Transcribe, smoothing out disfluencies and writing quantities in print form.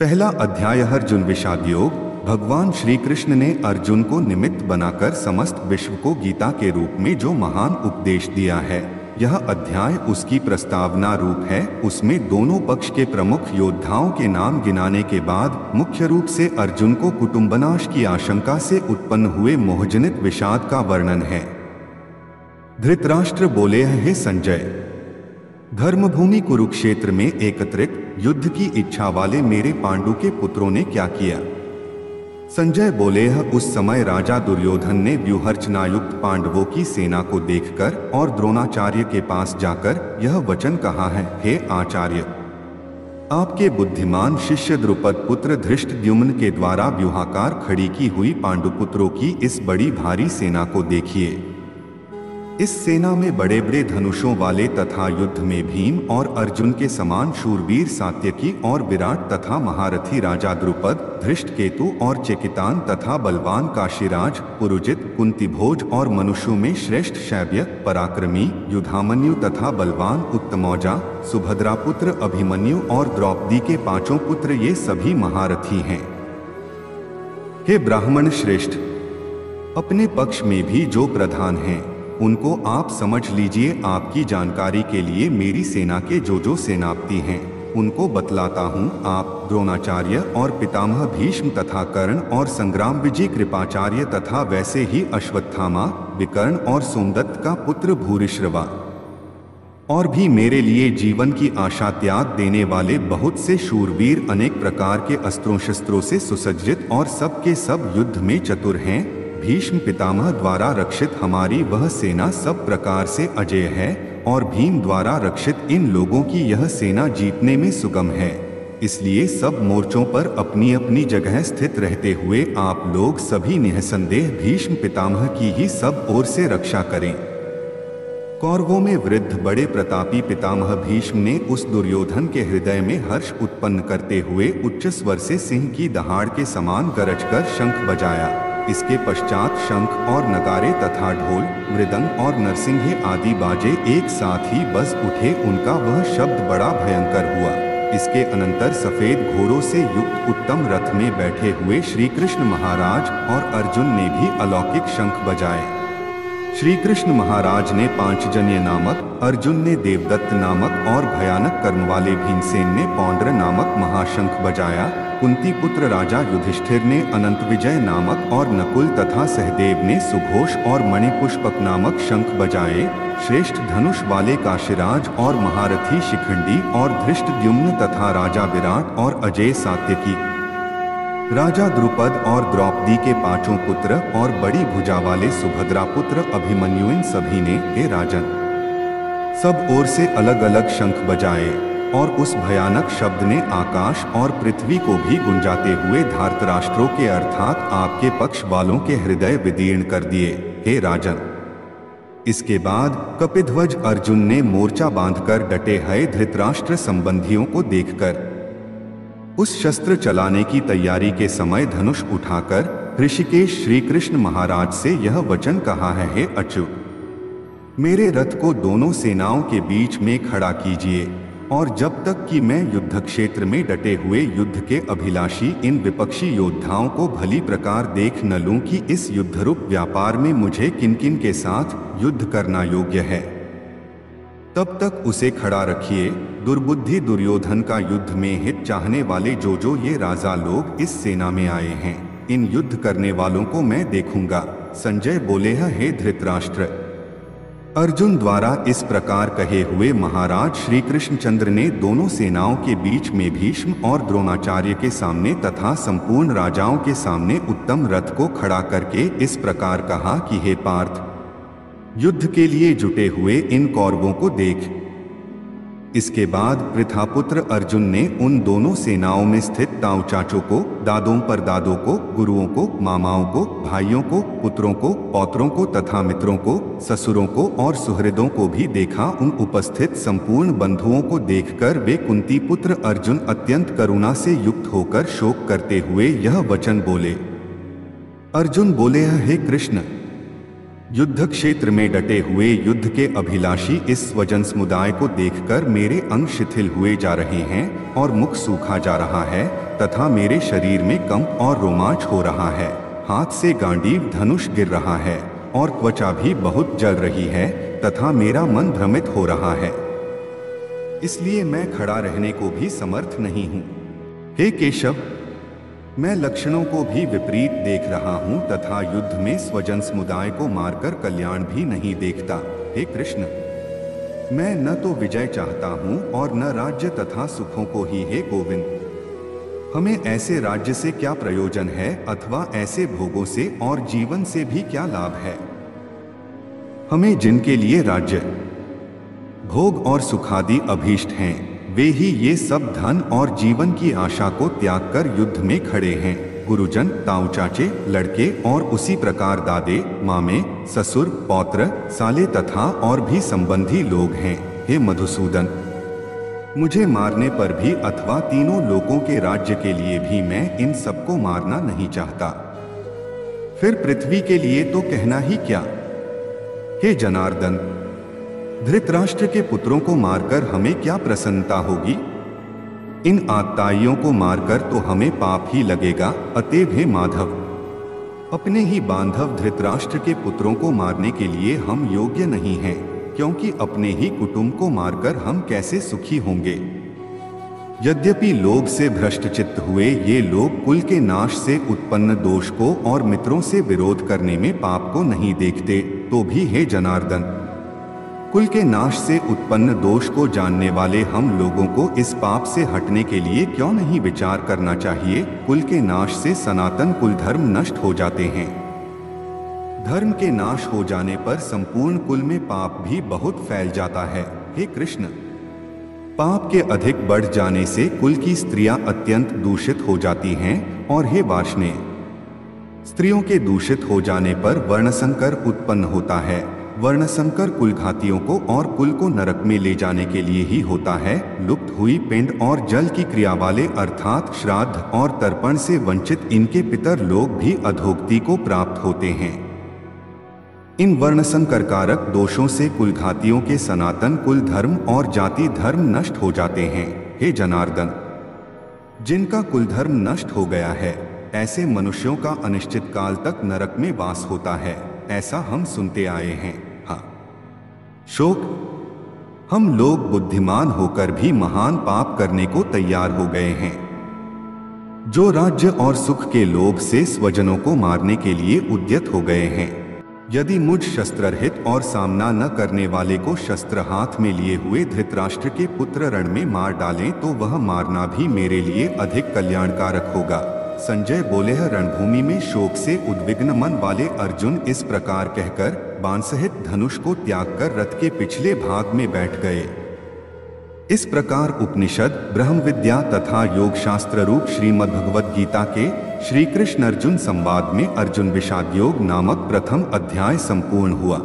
पहला अध्याय अर्जुन विषाद योग। भगवान श्री कृष्ण ने अर्जुन को निमित्त बनाकर समस्त विश्व को गीता के रूप में जो महान उपदेश दिया है, यह अध्याय उसकी प्रस्तावना रूप है। उसमें दोनों पक्ष के प्रमुख योद्धाओं के नाम गिनाने के बाद मुख्य रूप से अर्जुन को कुटुंबनाश की आशंका से उत्पन्न हुए मोहजनित विषाद का वर्णन है। धृतराष्ट्र बोले, हे संजय, धर्मभूमि कुरुक्षेत्र में एकत्रित युद्ध की इच्छा वाले मेरे पांडु के पुत्रों ने क्या किया। संजय बोले, उस समय राजा दुर्योधन ने व्यूहरचनायुक्त पांडवों की सेना को देखकर और द्रोणाचार्य के पास जाकर यह वचन कहा है, हे आचार्य, आपके बुद्धिमान शिष्य द्रुपद पुत्र धृष्टद्युम्न के द्वारा व्यूहाकार खड़ी की हुई पांडुपुत्रों की इस बड़ी भारी सेना को देखिए। इस सेना में बड़े बड़े धनुषों वाले तथा युद्ध में भीम और अर्जुन के समान शूरवीर सात्यकी और विराट तथा महारथी राजा द्रुपद, धृष्टकेतु और चेकितान तथा बलवान काशीराज, पुरुजित, कुंतीभोज और मनुष्यों में श्रेष्ठ शैव्य, पराक्रमी, युधामन्यु तथा बलवान उत्तमौजा, सुभद्रा पुत्र अभिमन्यु और द्रौपदी के पांचों पुत्र, ये सभी महारथी हैं। हे ब्राह्मण श्रेष्ठ, अपने पक्ष में भी जो प्रधान हैं उनको आप समझ लीजिए। आपकी जानकारी के लिए मेरी सेना के जो सेनापति हैं उनको बतलाता हूँ। आप द्रोणाचार्य और पितामह भीष्म तथा कर्ण और संग्राम विजय कृपाचार्य तथा वैसे ही अश्वत्थामा, विकर्ण और सोमदत्त का पुत्र भूरिश्रवा और भी मेरे लिए जीवन की आशा त्याग देने वाले बहुत से शूरवीर, अनेक प्रकार के अस्त्रों शस्त्रों से सुसज्जित और सब के सब युद्ध में चतुर हैं। भीष्म पितामह द्वारा रक्षित हमारी वह सेना सब प्रकार से अजेय है और भीम द्वारा रक्षित इन लोगों की यह सेना जीतने में सुगम है। इसलिए सब मोर्चों पर अपनी अपनी जगह स्थित रहते हुए आप लोग सभी निःसंदेह भीष्म पितामह की ही सब ओर से रक्षा करें। कौरवों में वृद्ध बड़े प्रतापी पितामह भीष्म ने उस दुर्योधन के हृदय में हर्ष उत्पन्न करते हुए उच्च स्वर से सिंह की दहाड़ के समान गरजकर शंख बजाया। इसके पश्चात शंख और नगारे तथा ढोल, मृदंग और नरसिंहे आदि बाजे एक साथ ही बज उठे। उनका वह शब्द बड़ा भयंकर हुआ। इसके अनंतर सफेद घोड़ों से युक्त उत्तम रथ में बैठे हुए श्री कृष्ण महाराज और अर्जुन ने भी अलौकिक शंख बजाए। श्री कृष्ण महाराज ने पांचजन्य नामक, अर्जुन ने देवदत्त नामक और भयानक कर्म वाले भीमसेन ने पौंड्र नामक महाशंख बजाया। कुंती पुत्र राजा युधिष्ठिर ने अनंत विजय नामक और नकुल तथा सहदेव ने सुघोष और मणिपुष्पक नामक शंख बजाए। श्रेष्ठ धनुष वाले काशीराज और महारथी शिखंडी और धृष्टद्युम्न तथा राजा विराट और अजय सात्यकी, राजा द्रुपद और द्रौपदी के पांचों पुत्र और बड़ी भुजा वाले सुभद्रा पुत्र अभिमन्यु, इन सभी ने, हे राजन, सब ओर से अलग अलग शंख बजाए और उस भयानक शब्द ने आकाश और पृथ्वी को भी गुंजाते हुए धार्तराष्ट्रों के अर्थात आपके पक्ष वालों के हृदय विदीर्ण कर दिए। हे राजन, इसके बाद कपिध्वज अर्जुन ने मोर्चा बांधकर डटे हुए धृतराष्ट्र संबंधियों को देखकर उस शस्त्र चलाने की तैयारी के समय धनुष उठाकर ऋषिकेश श्री कृष्ण महाराज से यह वचन कहा है, हे अच्युत, मेरे रथ को दोनों सेनाओं के बीच में खड़ा कीजिए और जब तक कि मैं युद्ध क्षेत्र में डटे हुए युद्ध के अभिलाषी इन विपक्षी योद्धाओं को भली प्रकार देख न लूं कि इस युद्धरूप व्यापार में मुझे किन किन के साथ युद्ध करना योग्य है, तब तक उसे खड़ा रखिए। दुर्बुद्धि दुर्योधन का युद्ध में हित चाहने वाले जो ये राजा लोग इस सेना में आए हैं, इन युद्ध करने वालों को मैं देखूंगा। संजय बोले, हे धृतराष्ट्र, अर्जुन द्वारा इस प्रकार कहे हुए महाराज श्री कृष्णचंद्र ने दोनों सेनाओं के बीच में भीष्म और द्रोणाचार्य के सामने तथा संपूर्ण राजाओं के सामने उत्तम रथ को खड़ा करके इस प्रकार कहा कि हे पार्थ, युद्ध के लिए जुटे हुए इन कौरवों को देख। इसके बाद पृथापुत्र अर्जुन ने उन दोनों सेनाओं में स्थित ताऊ चाचों को, दादों परदादों को, गुरुओं को, मामाओं को, भाइयों को, पुत्रों को, पौत्रों को तथा मित्रों को, ससुरों को और सुहृदों को भी देखा। उन उपस्थित संपूर्ण बंधुओं को देखकर वे कुंती पुत्र अर्जुन अत्यंत करुणा से युक्त होकर शोक करते हुए यह वचन बोले। अर्जुन बोले, हे कृष्ण, युद्ध क्षेत्र में डटे हुए युद्ध के अभिलाषी इस स्वजन समुदाय को देखकर मेरे अंग शिथिल हुए जा रहे हैं और मुख सूखा जा रहा है तथा मेरे शरीर में कंप और रोमांच हो रहा है। हाथ से गांडीव धनुष गिर रहा है और त्वचा भी बहुत जल रही है तथा मेरा मन भ्रमित हो रहा है, इसलिए मैं खड़ा रहने को भी समर्थ नहीं हूँ। हे केशव, मैं लक्षणों को भी विपरीत देख रहा हूँ तथा युद्ध में स्वजन समुदाय को मारकर कल्याण भी नहीं देखता। हे कृष्ण, मैं न तो विजय चाहता हूँ और न राज्य तथा सुखों को ही। हे गोविंद, हमें ऐसे राज्य से क्या प्रयोजन है अथवा ऐसे भोगों से और जीवन से भी क्या लाभ है। हमें जिनके लिए राज्य, भोग और सुखादि अभीष्ट हैं, वे ही ये सब धन और जीवन की आशा को त्याग कर युद्ध में खड़े हैं। गुरुजन, ताऊ चाचे, लड़के और उसी प्रकार दादे, मामे, ससुर, पौत्र, साले तथा और भी संबंधी लोग हैं। हे मधुसूदन, मुझे मारने पर भी अथवा तीनों लोकों के राज्य के लिए भी मैं इन सबको मारना नहीं चाहता। फिर पृथ्वी के लिए तो कहना ही क्या। हे जनार्दन, धृतराष्ट्र के पुत्रों को मारकर हमें क्या प्रसन्नता होगी। इन आत्ताइयों को मारकर तो हमें पाप ही लगेगा। अतएव हे माधव, अपने ही बांधव धृतराष्ट्र के पुत्रों को मारने के लिए हम योग्य नहीं हैं, क्योंकि अपने ही कुटुंब को मारकर हम कैसे सुखी होंगे। यद्यपि लोभ से भ्रष्टचित्त हुए ये लोग कुल के नाश से उत्पन्न दोष को और मित्रों से विरोध करने में पाप को नहीं देखते, तो भी हे जनार्दन, कुल के नाश से उत्पन्न दोष को जानने वाले हम लोगों को इस पाप से हटने के लिए क्यों नहीं विचार करना चाहिए। कुल के नाश से सनातन कुल धर्म नष्ट हो जाते हैं। धर्म के नाश हो जाने पर संपूर्ण कुल में पाप भी बहुत फैल जाता है। हे कृष्ण, पाप के अधिक बढ़ जाने से कुल की स्त्रियां अत्यंत दूषित हो जाती हैं और हे वार्ष्णेय, स्त्रियों के दूषित हो जाने पर वर्णसंकर उत्पन्न होता है। वर्णसंकर कुलघातियों को और कुल को नरक में ले जाने के लिए ही होता है। लुप्त हुई पिंड और जल की क्रिया वाले अर्थात श्राद्ध और तर्पण से वंचित इनके पितर लोग भी अधोगति को प्राप्त होते हैं। इन वर्णसंकर कारक दोषों से कुलघातियों के सनातन कुल धर्म और जाति धर्म नष्ट हो जाते हैं। हे जनार्दन, जिनका कुल धर्म नष्ट हो गया है, ऐसे मनुष्यों का अनिश्चित काल तक नरक में वास होता है, ऐसा हम सुनते आए हैं। हाँ, शोक, हम लोग बुद्धिमान होकर भी महान पाप करने को तैयार हो गए हैं। जो राज्य और सुख के लोभ से स्वजनों को मारने के लिए उद्यत हो गए हैं। यदि मुझ शस्त्ररहित और सामना न करने वाले को शस्त्र हाथ में लिए हुए धृतराष्ट्र के पुत्र रण में मार डालें तो वह मारना भी मेरे लिए अधिक कल्याणकारक होगा। संजय बोले। रणभूमि में शोक से उद्विग्न मन वाले अर्जुन इस प्रकार कहकर बाण सहित धनुष को त्याग कर रथ के पिछले भाग में बैठ गए। इस प्रकार उपनिषद, ब्रह्म विद्या तथा योग शास्त्र रूप श्रीमद् भगवद गीता के श्री कृष्ण अर्जुन संवाद में अर्जुन विषाद योग नामक प्रथम अध्याय संपूर्ण हुआ।